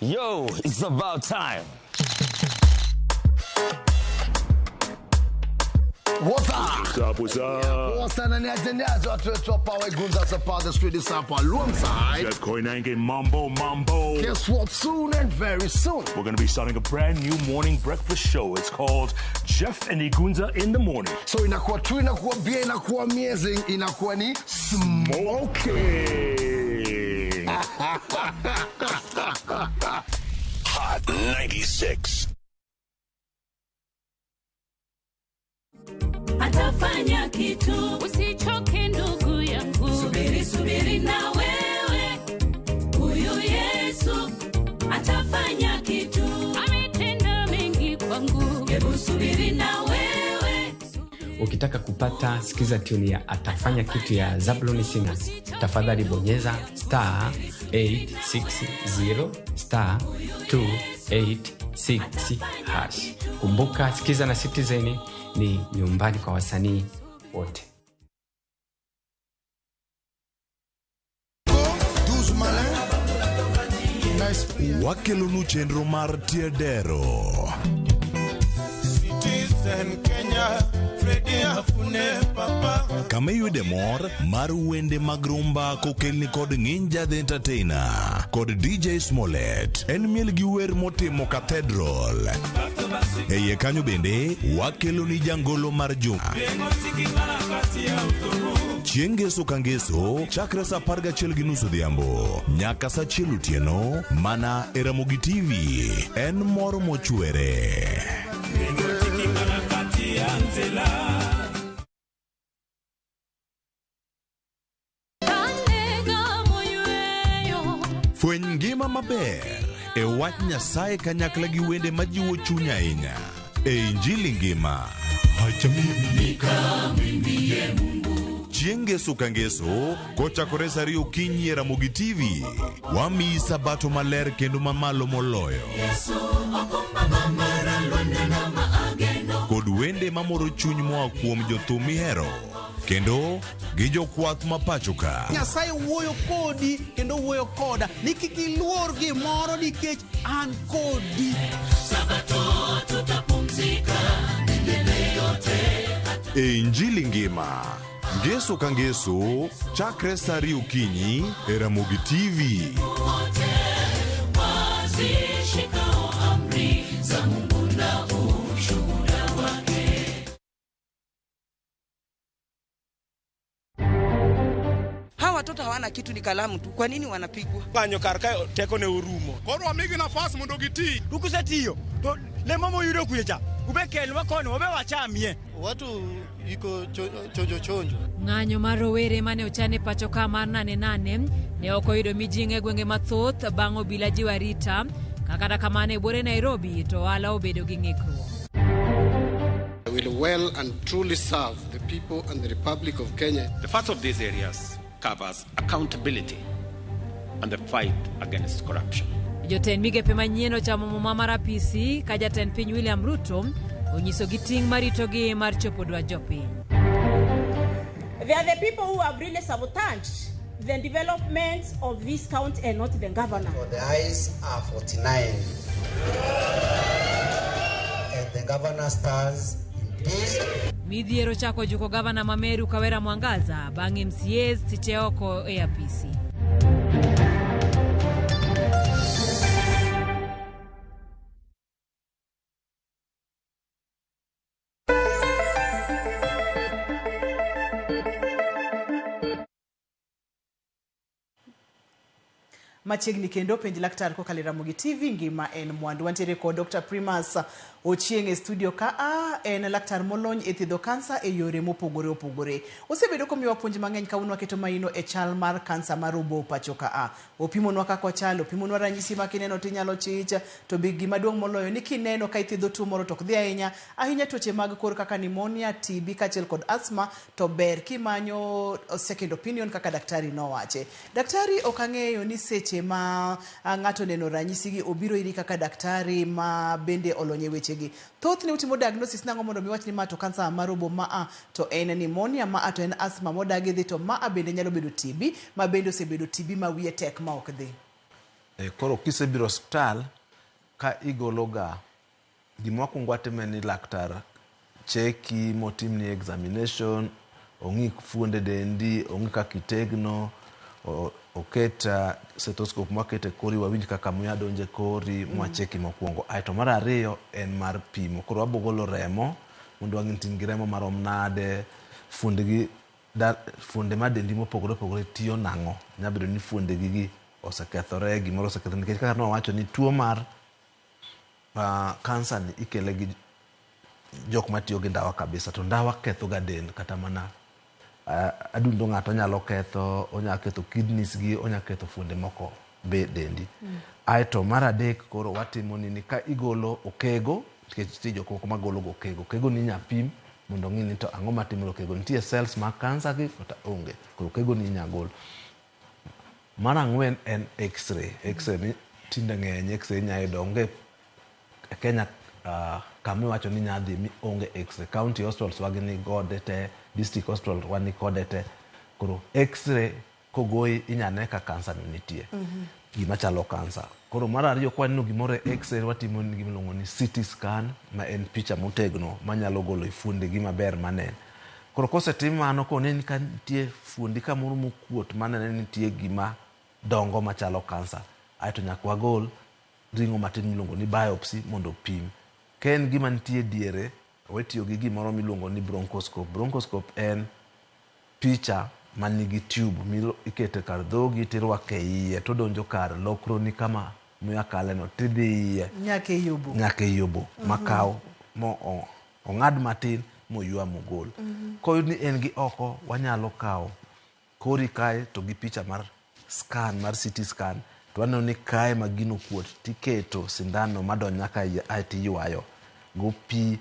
Yo, it's about time. What's up? What's up? What's up? And that's what we're talking about. Gunza support the street up alongside Jeff Koinange, Mambo. Guess what? Soon and very soon, we're going to be starting a brand new morning breakfast show. It's called Jeff and Igunza in the Morning. So inakuwa tu, inakuwa bien, inakuwa amazing, inakuwa ni smoking. Hot 96. Atafanya kitu, usichoke ndugu yangu. Subiri na wewe, huyu Yesu atafanya kitu. Ametenda mengi kwangu, hebu subiri na wewe. Ukitaka kupata sikiza tune ya Atafanya Kitu ya Zabloni Singers, tafadhali bonyeza *860 *286#. Kumbuka sikiza na Citizen ni nyumbani kwa wasanii wote. Wakelonu chenro mar tiedero. Kama yude mor mar wende mag rumba kokelni kod Ninja the Entertainer kod DJ Smollett en miel gi wer motimo Cathedral. Eye kanyo bende wakeloni jangolo mar juma chieng' ngeso ka ngeso chakre sa 11:30 odhiambo nyaka sa 1 otieno mana e Ramogi TV. En mor mochwere. Fweny ngima maber e wach Nyasaye kanyakla gi wende majiwo chuny ahinya e Injili ngima. Chieng' ngeso ka ngeso kochakore sa 2 okinyi e Ramogi TV wamiyi sabato maler kendo mamalo moloyo kod wende mamoro chuny moa kuom jothum mihero kendo gi jokwath mapacho ka. Nyasaye wuoyo kodi kendo wuoyo koda ni kik iluor gimoro nikech an kodi. Sabato tutapumzika milele yote. E Injili ngima ngeso ka ngeso chakre sa 2 okinyi e Ramogi TV. Wazishikao amri za Mungu na ushuhuda wake. Hawa watoto hawana kitu, ni kalamu tu. Kwa nini wanapigwa? Banyo karka teko ne urumo. Koro amigi nafasi mondo giti. Ukusetiyo. To le mamo yudo kuyecha. Ubekelwa kono obe wachamie. Watu iko chonjo. Ng'anyo mar rowere mane ochane pacho ka mar 88 ne okoyudo mijing'e gwenge mathoth bang' obila jiwo arita. Kata kamane bore Nairobi to ala obedo gi ng'ikruok. I will well and truly serve the people and the Republic of Kenya. The first of these areas covers accountability and the fight against corruption. Joten migepe manyien ochamo muma mar apisi ka jatend piny William Ruto onyiso gi ting' marito gi mar chopo dwa jopiny. They are the people who have really sabotaged the development of this county and not the governor. So the ayes are 49 and the governor stands in peace. Midhiero chako juko gavana Mameru Kawera Mwangaza bang' MCAs tiche oko e apisi. Machiegni kendo penj laktar kokalo Ramogi TV ngima en mwandu. Wantiere kod Dr. Primas Ochieng e studio ka en laktar molony e thiedho kansa e yore mopogore opogore. Osebedo komiwa puonj mang'eny kawuono waketo maino e chal mar kansa mar obo pacho ka opimonwa kaka ochalo, opimonwa ranyisi ma kineno tinyalo chich, to be gima duong' moloyo ni kineno ka ithiedho tuo moro to ok dhi ahinya tuoche mag kor kaka pneumonia, TB kaachiel kod asthma, to ber kimanyo second opinion kaka daktari nowache. Daktari ok ang'eyo ni seche ma ng'ato neno ranyisi gi obiro iri kaka daktari ma bende olonye weche gi. Thoth ni utimo diagnosis nango mondo miwach ni ma to kansa mar obo, ma to en pneumonia, ma to en asthma modagi dhi, to ma bende nyalo bedo TB, ma bende osebedo TB ma wiye tek ma ok dhi. Koro kisebiro hospital ka igologa gima wakuongo watime ni laktar cheki motimni examination, ong'i fuonde dendi, ong'i kaka itegno, oket stethoscope mwakete kori wawinj kaka muya donje kori mwacheki mokwongo. Aito mar ariyo en mar pimo. Koro wabogolo remo mondo wang'e tin gi remo marom nade, fuonde ma dendi mopogore opogore tiyo nang'o. Nyabedo ni fuonde gi osekethore, gimoro osekethore, nikech kaka nowacho ni tuo mar kansa ni ikele gi jok matiyo gi ndawa kabisa, to ndawa ketho ga del, kata mana adundo ng'ato nyalo ketho, onya ketho kidneys gi, onya ketho fuonde moko be dendi. Aeto mar adek koro watimo ni ka igolo okego, nikech nitie jok moko magolo go okego, okego ni nya pim mondo ng'i ni to ang'o matimo okego, nitie cells mag kansa gi kata onge, koro okego ni nya gol. Mar ang'wen en x-ray. X-ray ni tinde ng'eny, x-ray nya yudo onge Kenya kama iwacho ni nya dhi mi onge x-ray. County hospitals wagi ni gode te, district hospital wani kode te. Koro x-ray kogoyi inyane ka kansa ni nitie. Gima chalo kansa. Koro mar ariyo kwa nino gimore x-ray watimo ni gimilongo ni CT scan, ma en picha motegno manyalo golo fuonde gi maber manen. Koro kosetim mano ko neni ka nitie fuondi kamoro mokuot manene nitie gima dongo machalo kansa, aeto nyaka wagol ring'o matin miluongo ni biopsy mondo pim. Ken gima nitie diere, watiyo gi gimoro miluongo ni bronchoscope. Bronchoscope en picha manigi tube ikete kar dhogi tirwake iye, to donjo kar lokro ni kama muya kale no tidhi iye nyake yobo makaw mo ong'ad matin moywa mogol. Koyud ni en gi oko, wanyalo kawo kori kae to gi picha mar scan, mar CT scan, to waneno ni kae magino kuot, tiketo sindano madonyo nyaka iye, aeto iywayo go pi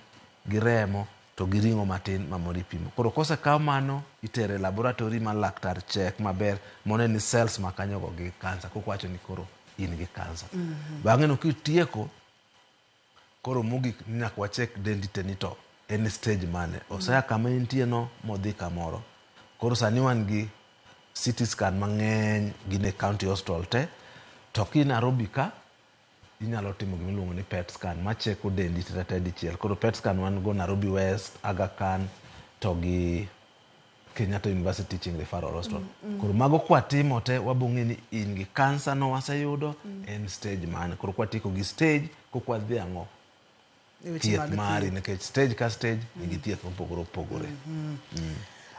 gi remo to gi ring'o matin mamori pimo. Koro kose kaw mano itere laboratory ma laktar check maber mone ni cells makanyogo gi kansa, kokwacho ni koro in gi kansa. Bang'e no kitieko, koro mogik nyaka wachek dendi te ni to en stage mane, osea kama intie no modhi kamoro. Koro sani wan gi CT scan mang'eny gine county hospital te, to ki Nairobi ka inyalo timo gimiluongo ni PET scan macheko dendi te dichiel. Koro PET scan wan go Nairobi West, Aga Khan to gi Kenyatta University Teaching Referral Hospital. Koro mago kwatimo te wabong'e ni in gi kansa no waseyudo, en stage mane. Koro kwatiko gi stage kokwadhi ang'o thieth mari, nikech stage ka stage nigi thieth mopogore opogore.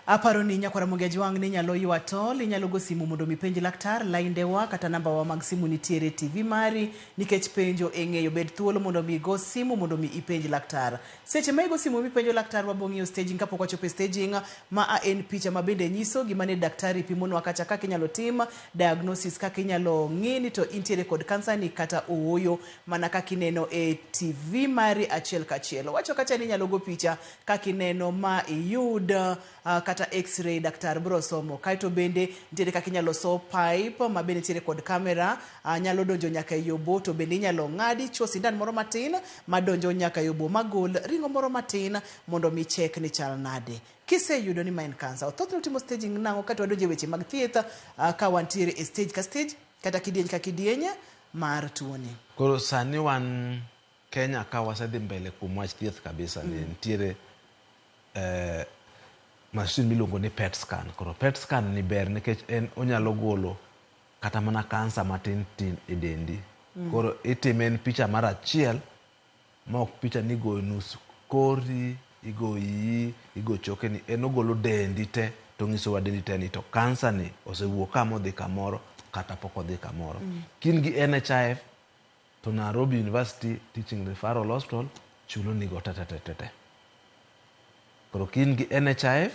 Aparo ni nyakwara Mugia Jwang ni nyalo ywa tol, inyalo go simu mondo mipenji laktar, lainde wa kata namba wa mag simu nitiere TV mari, nikech penjo eng'eyo bed thuolo mondo mi go simu mondo mi ipenji laktar. Seche ma igo simu mipenjo laktar wabong'io staging kapok wachope staging ma en picha mabende nyiso gima ne daktari pimonwa kacha kaka inyalo tim diagnosis, kaka inyalo ng'ini to intiere kod kansa ni kata ooyo, mana kaka ineno e TV mari achiel kachiel. Wacho kacha ni inyalo go picha kaka ineno ma iyud kata x-ray daktar bro somo. Kaito bende nitiere kaka inyalo so pipe ma bende nitiere kod kamera, nyalo donjo nyaka yobo, to bende inyalo ng'adi chuo sindan moro matin madonjo nyaka yobo magol ring'o moro matin mondo mi check ni chal nade. Kiseyudo ni ma en kansa, thothne utimo staging nang'o kata wadonjo weche mag thieth ka wantiere e stage ka stage kata kidieny ka kidieny mar tuoni. Koro sani wan Kenya ka wasedhi mbele kuom wach thieth kabisa, ni nitiere machine miluongo ni PET scan. Koro PET scan ni ber nikech en onyalo golo kata mana kansa matin tin e dendi. Koro itime en picha mar achiel, ma ok picha ni go nus kori, igo iyi, igo choke ni, en ogolo dendi te to ng'iso wa dendi te ni to kansa ni osewuok kama odhi kamoro kata pok odhi kamoro. Kin gi NHIF to Nairobi University Teaching Referral Hospital chulo ni go te. Koro kin gi NHIF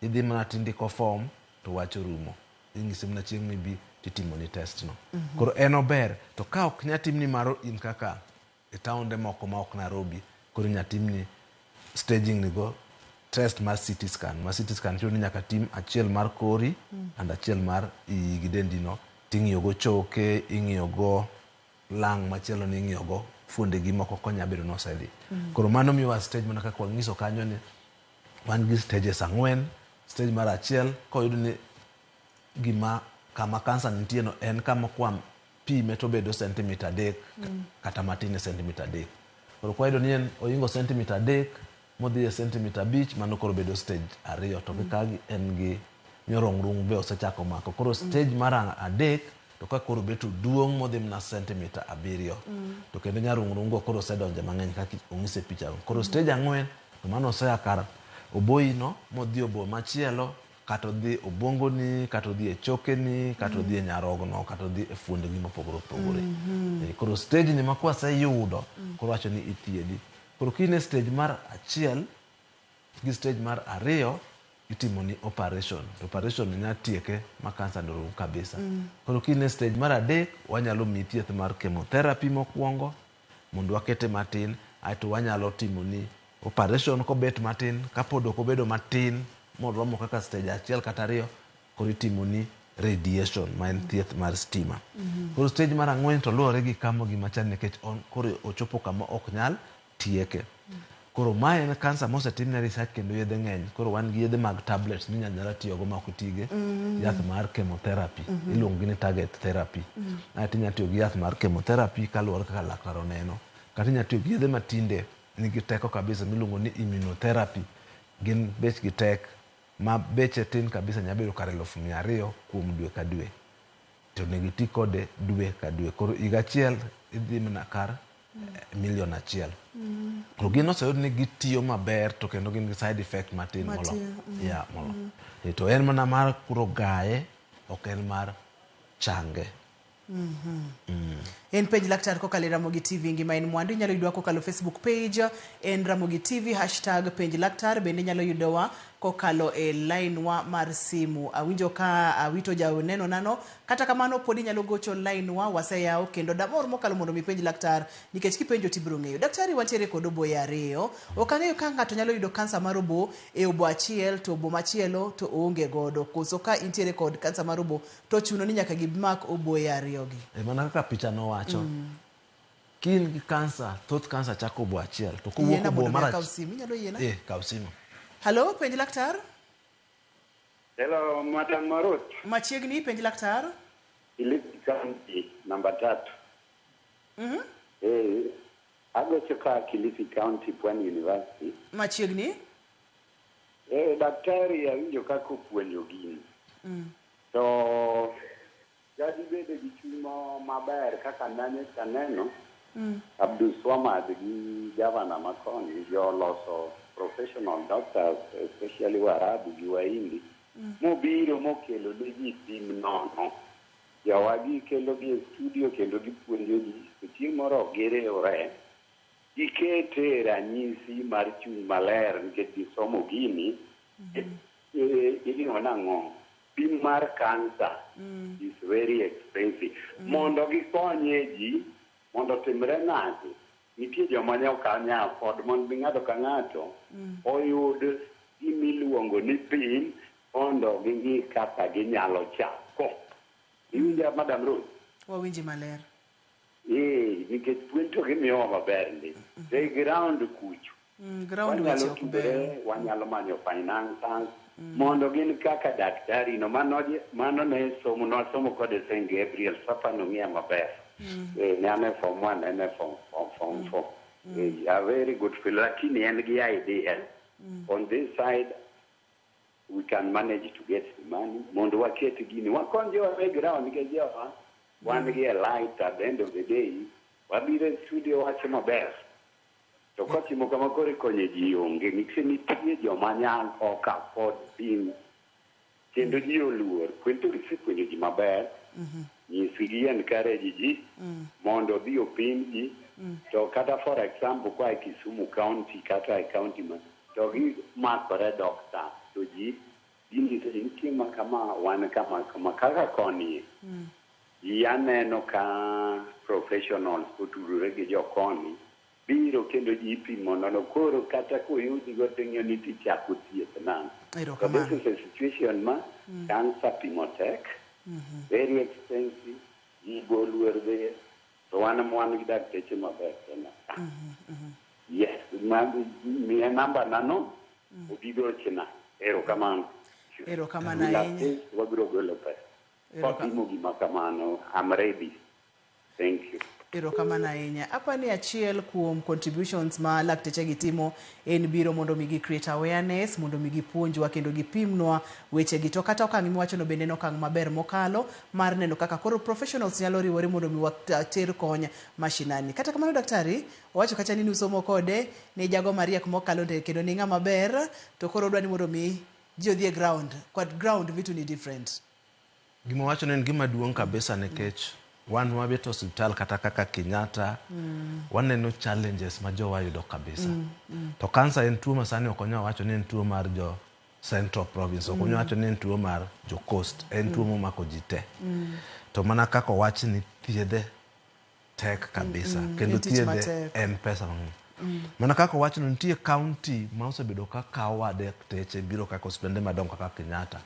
idhi mana tindiko form to wacho rumo, ing'isi mana chieng' mibi titimo ni test no. Koro en ober, to ka ok nyatim ni maro in kaka e taonde moko ma ok Nairobi, koro nyatim ni staging ni go test mar CT scan. Ma CT scan chuno ni nyaka tim achiel mar kori and achiel mar iyi gi dendi no, ting'iyo go choke, ing'iyo go lang' machielo ni ing'iyo go fuonde gi moko konya bedo nosedhi. Koro mano miwa stage mana kaka wang'iso kanyo ni wan gi stages 4. Stage mar achiel koyudo ni gima kama kansa nitie no en kama kwam pime to bedo centimeter 3 kata matin e centimeter 3. Koro koyudo ni en oingo centimeter 3 modhi e centimeter 5, mano koro bedo stage 2, to kagi en gi nyorong'rung be osechako mako. Koro stage mar 3 to ka koro beto duong' modhi na centimeter 7, to kendo nyarung'rung go koro osedonje mang'eny kaka ong'ise picha. Koro stage 4 to mano osea kar oboi no modhi obo machielo kata odhi obwongoni, kata odhi e chokeni, kata odhi e nyarogno, kata odhi e fuondni mopogore opogore. Koro stage ni ma kwaseyudo, koro wacho ni ithiedhi. Koro kine stage mar 1 gi stage mar 2 itimo ni operation. Operation nya tieke ma kansa doru kabisa. Koro kine stage mar 3 wanyalo miyi thieth mar chemotherapy mokwongo mondo wakete matin, aito wanyalo timo ni operation kobet matin, kapod ok obedo matin moromo kaka stage 1 kata 2, koro itimo ni radiation, ma en thieth mar stima. Koro stage mar 4 to luwore gi kamo gima chal nikech koro ochopo kama ok nyal tieke. Koro mae en kansa mosetimne research kendo yedhe ng'eny. Koro wan gi yedhe mag tablets minyalo tiyogo ma ok otige yath mar chemotherapy, iluongo ni target therapy. Aito inyalo tiyo gi yath mar chemotherapy kaluwore kaka laktar oneno. Kata inyalo tiyo gi yedhe matinde nigi teko kabisa miluongo ni immunotherapy. Gin bechgi tek, ma beche tin kabisa, nyalo bedo kar 200,000 kuom dwe ka dwe. To negi ti kode dwe ka dwe. Koro higa achiel idhi mana kar 1,000,000. Koro gin oseyud ni gitiyo maber to kendo gin gi side effect matin molo. To en mana mar kuro gaye, ok en mar change. En page laktar kokalo Ramogi TV ngima en mwandu. Inyalo yudowa kokalo Facebook page en Ramogi TV #page laktar. Bende inyalo yudowa kokalo e line wa mar simu. Awinjo ka awito jawo neno nano, kata kamano pod inyalo gocho line wa waseyawo kendo damor mokalo mondo mi penj laktar, nikech kipenjo tibiro ng'eyo. Daktari, wantiere kod oboe 2. Ok ang'eyo ka ng'ato nyalo yudo kansa mar obo e obo achiel to obo machielo to oonge godo, koso ka intiere kod kansa mar obo to chuno ni nyaka gimak oboe 2 gi. Mana kaka picha no wacho. Kin gi kansa, thoth kansa chako obo achiel to kowuok obo mar achiel. Kaw simu. Halo, penj laktar. Hello, Madam Marut. Machiegni, penj laktar. Kilifi County, namba 3. Agocho ka Kilifi County, Pwani University. Machiegni. Daktari awinjo kaka opuonjo gini. To jadi bedo gi chuno maber kaka naneno. Abdul Swamad gi Governor Makoni joloso professional doctors, especially Warabu gi Wahindi, mobiro mokelo ne ji tim nono. Jawagi kelo gi e studio kendo gipuonjo ji. Chieng' moro girewre, gikete ranyisi mar chuny maler nikech gisomo gini. Igino nang'o? Pim mar cancer is very expensive. Mondo gikonye ji, mondo timre nade. Nitie joma ne okanya afford mondo ng'ato ka ng'ato oyud gimiluongo ni pim mondo ging'i kaka ginyalo chako. Iwinja Madam Rose? Wawinji maler. Nikech puonj to gimiyowa maber ndi. The ground kucho. Ground weche ok ber. Wanyalo manyo finances mondo gin kaka daktari no mano ne somo kod St. Gabriel Papa no ng'ia maber. Name from 1 and from 4. A very good fellow. Lakini en gi idea. On this side, we can manage to get the money. Mondo waketi gini. Wakonje wa background nikejewa. One gi a light at the end of the day. Wabire studio wache maber. To kotimo kama kore konye ji onge. Nikse nitie joma nyal ok afford pim. Kendo ji oluor. Kwento kwenye ji maber. Nyisigi encourage ji mondo dhi opim ji. To kata for example kwa Kisumu County kata county man to gi makore doctor to ji nitie kama wan kama kaka koni yaneno ka professionals kutudore gi jokoni biro kendo ji pimo nono koro kata koyudi go ting'o ni tichako thieth nang'. So this is a situation ma cancer pimotek, very expensive, ibo luor there. So one gi dakteche maber tena. Yes, mi namba nano obiro chena. Erokamano. Erokamano ahinya. Wabiro golo pesa. Kotimo gima kamano, I'm ready. Thank you. Erokamano ahinya. Apani achiel kuom contributions ma lakteche gitimo en biro mondo migi create awareness, mondo migi puonjwa kendo gipimnwa weche gi. To kata okang' miwacho no bende okang' maber mokalo mar neno kaka koro professionals nyalo riwore mondo mi water kony mashinani. Kata kamano daktari, owacho kacha ni usomo kode ne jago mariek mokalo kendo ni ng'ama ber to koro odwani mondo mi ji odhi e ground. Kod ground vitu ni different. Gima wacho ni en gima duong' kabisa nikech wan mabet hospital kata kaka Kenyatta waneno challenges ma jowa yudo kabisa. To kansa en tuo ma sani ok onya wacho ni en tuo mar jo Central Province, ok onya wacho ni en tuo mar jo Coast, en tuo momako ji te. To mana kaka wach ni thiedhe tek kabisa kendo thiedhe en pesa mang'eny. Mana kaka wach ni nitie county ma osebedo ka kawo adekteche biro kaka hospitende madongo kaka Kenyatta.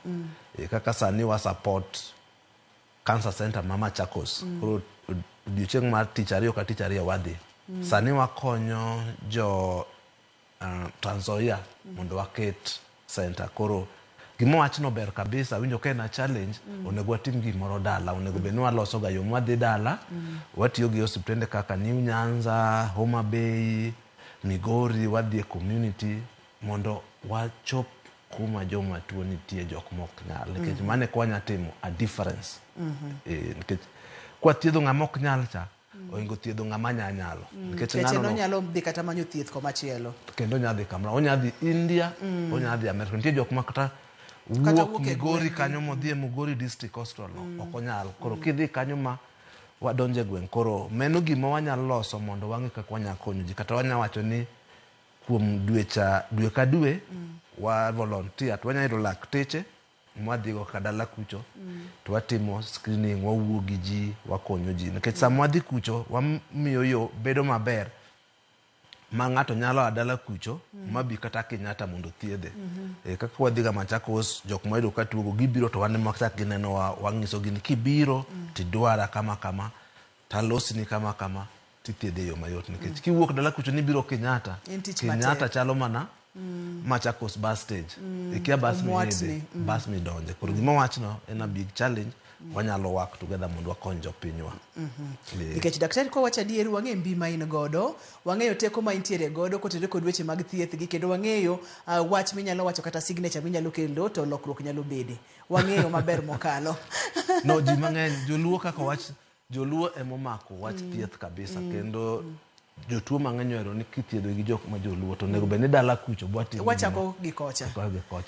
Kaka sani wa support Cancer Center Mama Chakos. Koro odiochieng' mar tich ariyo ka tich ariyo wadhi. Sani wakonyo jo Trans Nzoia mondo waket center. Koro gima wachno ber kabisa, winjo ka en challenge, onego watim gimoro dala, onego bed ni waloso ga yo mwadhi dala, watiyo gi hospitende kaka New Nyanza, Homa Bay, Migori, wadhi e community mondo wachop kuma joma tuo nitie jok mok nyal. Nikech mane kwa nyatimo a difference. Nikech kwa thiedho ng'ama ok nyal cha, oingo thiedho ng'ama nyalo. Nikech ng'ano nyalo dhi kata manyo thieth komachielo. Kendo nyadhi kamra, onyadhi India, onyadhi America. Nitie jok ma kata wuok Migori kanyo modhi e Mugori District Hospital no, ok onyal. Koro kidhi kanyo ma wadonje gweng'. Koro meno gima wanyalo loso mondo wang'e kaka wanyalo konyo ji. Kata wanyalo wacho ni kuom dwe ka dwe wa volunteer, to wanyalo yudo lakteche mwadhigo ka dala kucho, to watimo screening, wawuo gi ji, wakonyo ji. Nikech sama wadhi kucho, wamiyo yo bedo maber ma ng'ato nyalo adala kucho mabi kata Kenyatta mondo thiedhe. Kaka wadhiga Machakos, jok moyudo ka tuogo gibiro to wane maksak gineno wang'iso gini kibiro tidwara kama kama, talosni kama kama, tithiedhe yo mayot. Nikech kiwuok dala kucho ni biro Kenyatta, Kenyatta chalo mana Machakos bus stage. Ikia bus mi donje. Koro gima wachno en a big challenge. Wanyalo work together mondo wakony jopinywa. Nikech daktari kwa wacha dieri wang'e mbi ma in godo, wang'eyo teko ma intiere godo kotenore kod weche mag thieth gi, kendo wang'eyo wach minyalo wacho kata signature minyalo kelo to lokruok nyalo bede. Wang'eyo maber mokalo. No, ji mang'eny joluo kaka wach joluo emomako wach thieth kabisa, kendo jotuo mang'eny ohero ni kithiedho gi jok ma joluo to nego bende dala kucho bwati wachako gi kocha.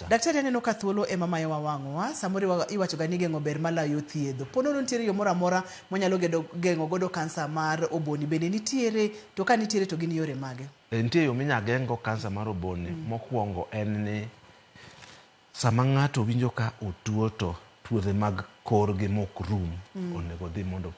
Daktari aneno ka thuolo ema mayo wawang'wa, samoro iwacho ga ni geng'o ber malayo thiedho. Ponono nitiere yo moro amora monyalo geng'o godo kansa mar oboni, bende nitiere? To ka nitiere to gin yore mage? Nitie yo minya geng'o kansa mar oboni. Mokwongo en ni sama ng'ato winjo ka otuo to tuoche mag korgi mok rum, onego dhi mondo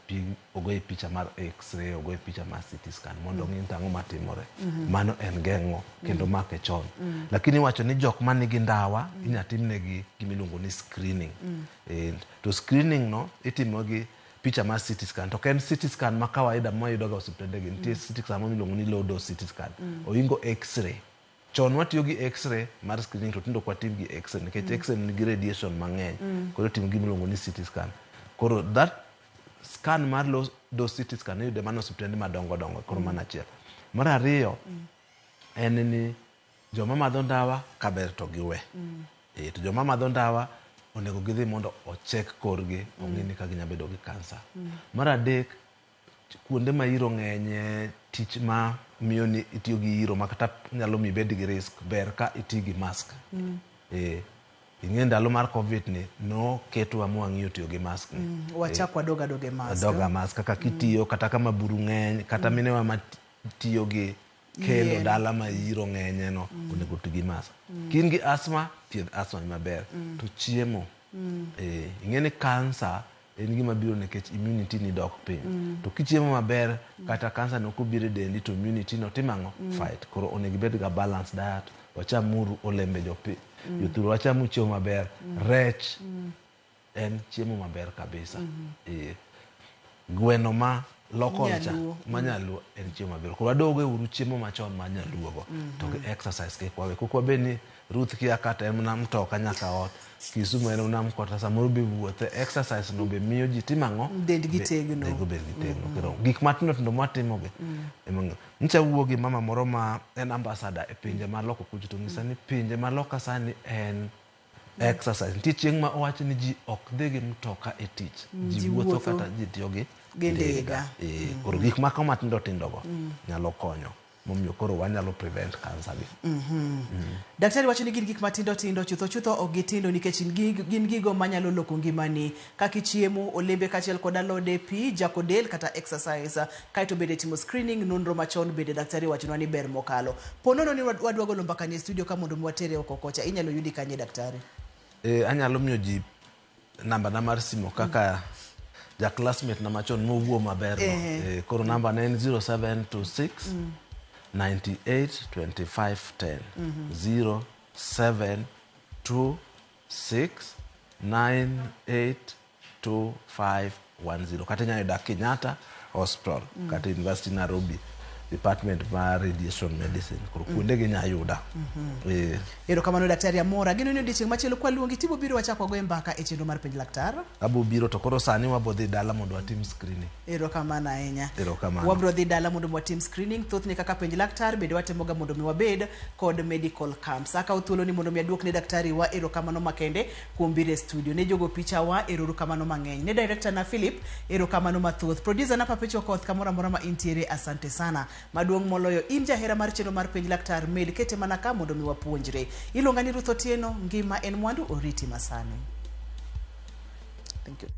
ogoye picha mar X-ray, ogoye picha mar CT scan mondo ng'in tang'o matimore. Mano en geng'o kendo make chon. Lakini wacho ni jok manigi ndawa inyatimnegi gimiluongo ni screening. To screening no itimo gi picha mar CT scan. To ken CT scan ma kawaida mwayudo ga hospitende gi, nitie CT scan miluongo ni low dose CT scan. Oingo X-ray. Chon watiyo gi X-ray mar screening to tindo kwa tim gi X-ray nikech X-ray nigi radiation mang'eny. Koro tim gi miluongo ni CT scan. Koro that scan mar low dose CT scan yude mana hospitende madongo dongo. Koro mana achiel. Mar ariyo en ni joma madho ndawa kaber to giwe. To joma madho ndawa onego gidhi mondo ochek korgi, ong'ini ka ginyabedo gi kansa. Mar adek, kuonde ma iro ng'enye, tich ma miyo ni itiyo gi iro makata nyalo mi bed gi risk, ber ka iti gi mask. Ing'e ndalo mar COVID ni no ketwa mwang'iyo tiyo gi mask ni. Wachak wadoga mask. Doga mask kaka kitiyo kata kama buru ng'eny, kata minewa ma tiyo gi kelo dala ma iro ng'enye no, onego ti gi mask. Kin gi asma, thiedh asma ni maber. To chiemo. Ing'e ni kansa en gima biro nikech immunity ni dok piny. To kichiemo maber kata kansa no kubire dendi to immunity no timang'o fight. Koro onego bed ga balance diet, wachamuru olembe jothuro, wachamu chiemo maber. Rech en chiemo maber kabisa. Gweno ma local cha manyaluo en chiemo maber. Koro wadoge uru chiemo machon manyaluogo. To gi exercise kik wawe. Kuk wabeni Ruth kia kata en na mtoka nyaka ot, Kisumu en na mkota samoro bi wuothe, exercise no be miyo ji timang'o dendgi tegno. Dendgi tegno. Kero gik matindo tindo mwatimo ge. Ncha wuo gi mama moro ma en ambassador e pinje ma loko kucho, to ng'isa ni pinje ma loka sani en exercise. Nitie chieng' ma owacho ni ji ok dhi gi mtoka e tich, ji wuotho kata ji tiyo gi ndega. Koro gik mako matindo tindo go nyalo konyo. momiyo koro wanyalo prevent cancer gi. Daktari wacho ni gin gik matindo tindo chutho ok gitindo nikech gin gigo manyalo loko ngimani kaka chiemo, olembe kachiel kod alode, pi, jako del kata exercise, kaito bede timo screening, nonro machon bede daktari wacho ni ber mokalo. Ponono ni wadwa golo mbaka ni studio kama mondo mwatere oko kocha, inyalo yudi kanye daktari? Anyalo miyo ji namba na mar simo kaka ja classmate na machon mowuo maber no. Koro namba na en 0726 98 25 10 0726 98 25 10 kata nyalo dak Kenyatta Hospital kata University Nairobi Department of Radiation Medicine koro kuonde gi nyayuda. Ero kamano daktari Amora, gino ni odiochieng' machielo kwa luongi tibo biro wachako go mbaka e chenro mar penj laktar. Abo biro to koro sani wabodhi dala mondo watim screening. Ero kamano ahinya. Ero kamano. Wabro dhi dala mondo watim screening, thothne kaka penj laktar bende watemoga mondo mi wabed kod medical camps. Aka uthuolo ni mondo mi aduok ne daktari wa ero kamano makende kuom biro e studio. Ne jogo picha wa ero kamano mang'eny. Ne director na Philip ero kamano mathoth. Producer na Papecho Koth kamora mora ma intiere, asante sana. Maduong' moloyo in jahera mar chenro mar penj laktar, med kete mana ka mondo mi wapuonjre. Iluonga ni Ruth Otieno, ngima en mwandu, oriti masani. Thank you.